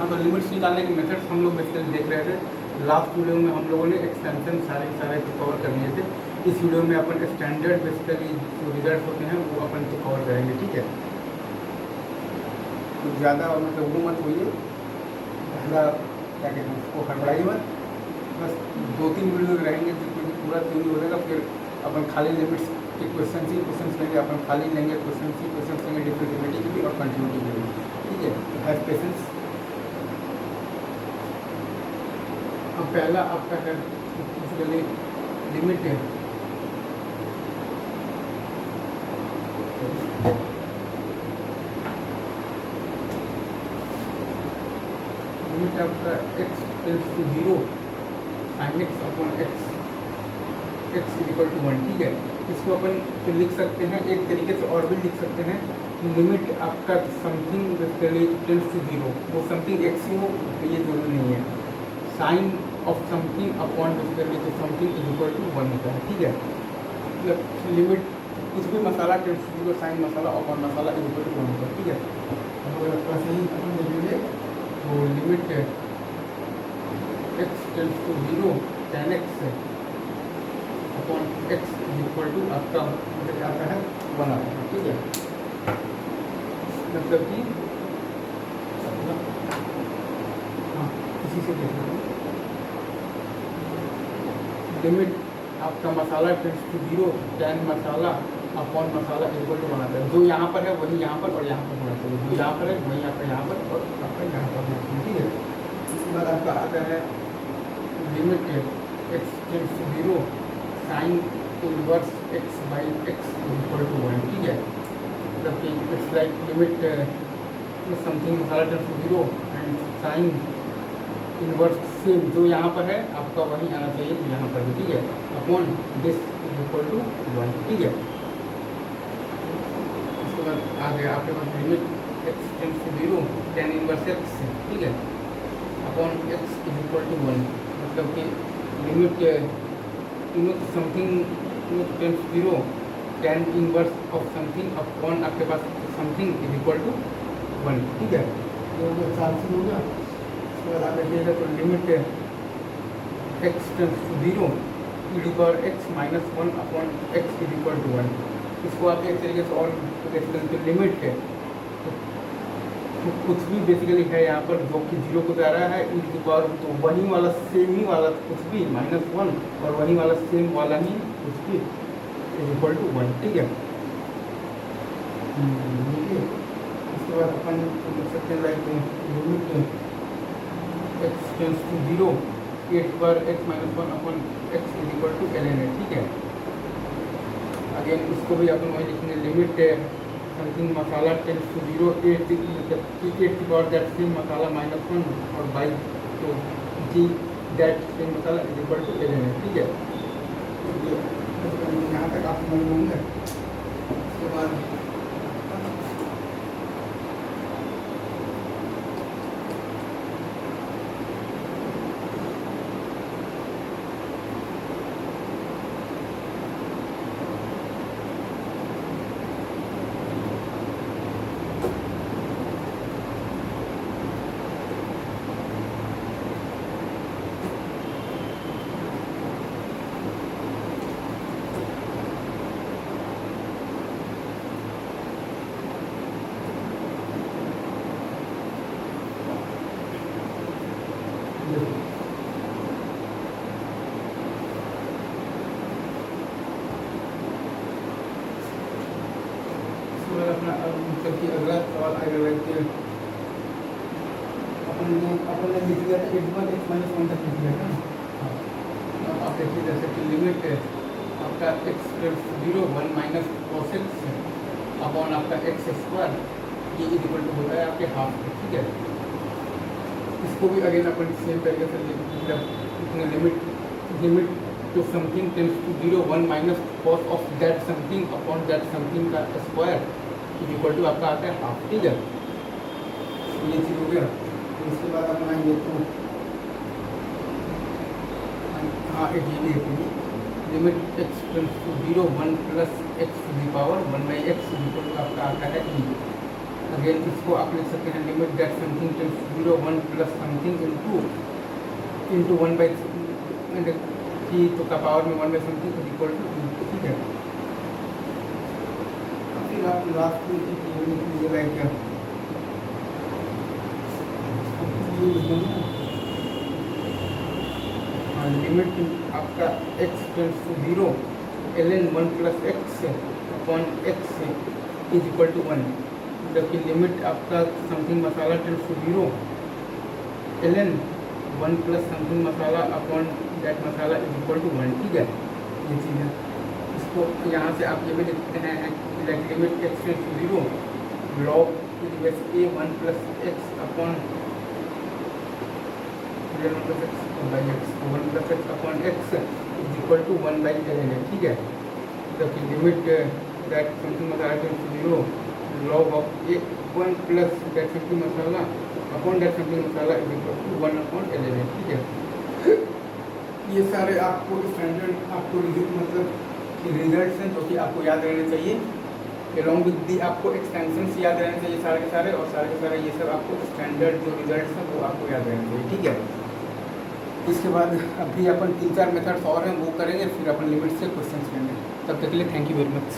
हाँ, तो लिमिट्स निकालने के मेथड्स हम लोग बेसिकली देख रहे थे। लास्ट वीडियो में हम लोगों ने एक्सटेंशन सारे कवर कर लिए थे। इस वीडियो में अपन स्टैंडर्ड बेसिकली जो रिजल्ट होते हैं वो अपन तो कवर करेंगे, ठीक है। तो ज़्यादा मतलब वो मत होइए, ज़्यादा क्या कहते हैं उसको हड़बड़ाइए मत, बस 2-3 वीडियो रहेंगे तो पूरा 3 हो जाएगा। फिर अपन खाली लिमिट्स के क्वेश्चन लेंगे, अपन खाली लेंगे क्वेश्चन लेंगे डिफरेंशिएबिलिटी की भी और कंटिन्यूटी की भी, ठीक है। Have patience. अब पहला आपका है बेसिकली लिमिट है, लिमिट आपका x tends to 0 sin x upon x equal to 1, ठीक है। इसको अपन तो लिख सकते हैं एक तरीके से और भी लिख सकते हैं, लिमिट आपका समथिंग बेसिकली टेंड्स टू 0, वो समथिंग x ही हो ये जरूरी नहीं है। Sine of something upon basically तो समथिंग इक्वल टू 1 होता है, ठीक है। मतलब लिमिट कुछ भी मसाला टेंड्स टू 0 साइन मसाला अपॉन मसाला इक्वल टू 1 होता है, ठीक है। अगर ऐसे ही अपन देखेंगे तो limit x tends to 0 tan x upon x equal to आपका मतलब आता है 1 आता है, ठीक है। मतलब कि हाँ इसी से देख लो, लिमिट आपका मसाला टेंड्स टू 0 tan मसाला अपॉन मसाला इक्वल टू 1 आता है। जो यहाँ पर है वही यहाँ पर और यहाँ पर होना चाहिए, जो यहाँ पर है वही आपका यहाँ पर और आपका यहाँ पर होना चाहिए, ठीक है। इसके बाद आपका आता है limit x tends to 0 sine inverse x by x equal to 1, ठीक है। मतलब कि it's like limit something masala tends to 0 and sine inverse same जो यहाँ पर है आपका वही आना चाहिए तो यहाँ पर भी, ठीक है, अपॉन दिस इक्वल टू 1, ठीक है। इसके बाद आ गया आपके पास limit x tends to 0 tan inverse x, ठीक है, अपॉन x इक्वल टू 1। मतलब कि limit something tends to 0 tan inverse of something upon आपके पास समथिंग इक्वल टू 1, ठीक है। ये हो गया 4 से हो गया। उसके बाद आगे देखिएगा तो limit x tends to 0 e to power x minus 1 upon x equal to 1। इसको आप एक तरीके से और देख सकते हैं, लिमिट है तो कुछ भी बेसिकली है यहाँ पर जो कि 0 को जा रहा है e टू पावर, तो वही वाला सेम ही वाला कुछ भी -1 और वही वाला सेम वाला ही कुछ भी इक्वल टू 1, ठीक है। इसके बाद अपन देख सकते हैं like limit x tends to 0 8 पर x minus 1 upon x equal to ln है, ठीक है। अगेन इसको भी अपन वही लिखेंगे, limit something masala tends to 0 8 की पावर दैट सेम मसाला माइनस 1 और बाई तो जी दैट सेम मसाला इक्वल टू ln है, ठीक है। यहाँ तक आप समझ होंगे। उसके बाद अपना मतलब कि अगला सवाल आएगा लाइक अपन ने लिख दिया था x माइनस 1 तक लिख दिया था। हाँ आप देखिए जैसे कि लिमिट आपका x tends to 0 1 minus cos x upon आपका x स्क्वायर ये इक्वल टू होता है आपके हाफ पे, ठीक है। इसको भी अगेन अपन सेम तरीके से मतलब limit to something tends to 0 1 minus cos of that something upon that something का स्क्वायर इक्वल टू आपका आता है हाफ, ठीक है। ये चीज़ हो गया। इसके बाद अपन आएंगे तो हाँ एक ये भी है, limit x tends to 0 1 plus x to the power 1 by x equal to आपका आता है e। अगेन इसको आप लिख सकते हैं limit that something tends to 0 1 plus something into 1 by की तो का पावर में 1 by something is equal to 2, ठीक है। फिर आप लास्ट में ये लाइक लिमिट आपका x tends to 0 ln 1 plus x upon x is equal to 1, मतलब कि लिमिट आपका something masala tends to 0 ln 1 plus something masala upon that masala is equal to 1, ठीक है। ये चीज़ है, इसको यहाँ से आप ये भी लिखते हैं like limit x tends to 0 log a 1 plus x upon 1 plus x by x 1 plus x upon x is equal to 1 by ln है, ठीक है। तो कि limit that something masala tends to 0 log of a 1 plus that something masala upon that something masala is equal to 1 upon ln है, ठीक है। ये सारे आपको स्टैंडर्ड आपको मतलब रिजल्ट्स हैं जो कि आपको याद रहने चाहिए, अलॉन्ग विद दी आपको एक्सटेंशंस याद रहने चाहिए सारे के सारे, और सारे के सारे ये सब आपको स्टैंडर्ड जो रिजल्ट्स हैं वो आपको याद रहने चाहिए, ठीक है। इसके बाद अभी अपन 3-4 मेथड्स और हैं वो करेंगे, फिर अपन लिमिट से क्वेश्चंस लेंगे। तब तक के लिए थैंक यू वेरी मच।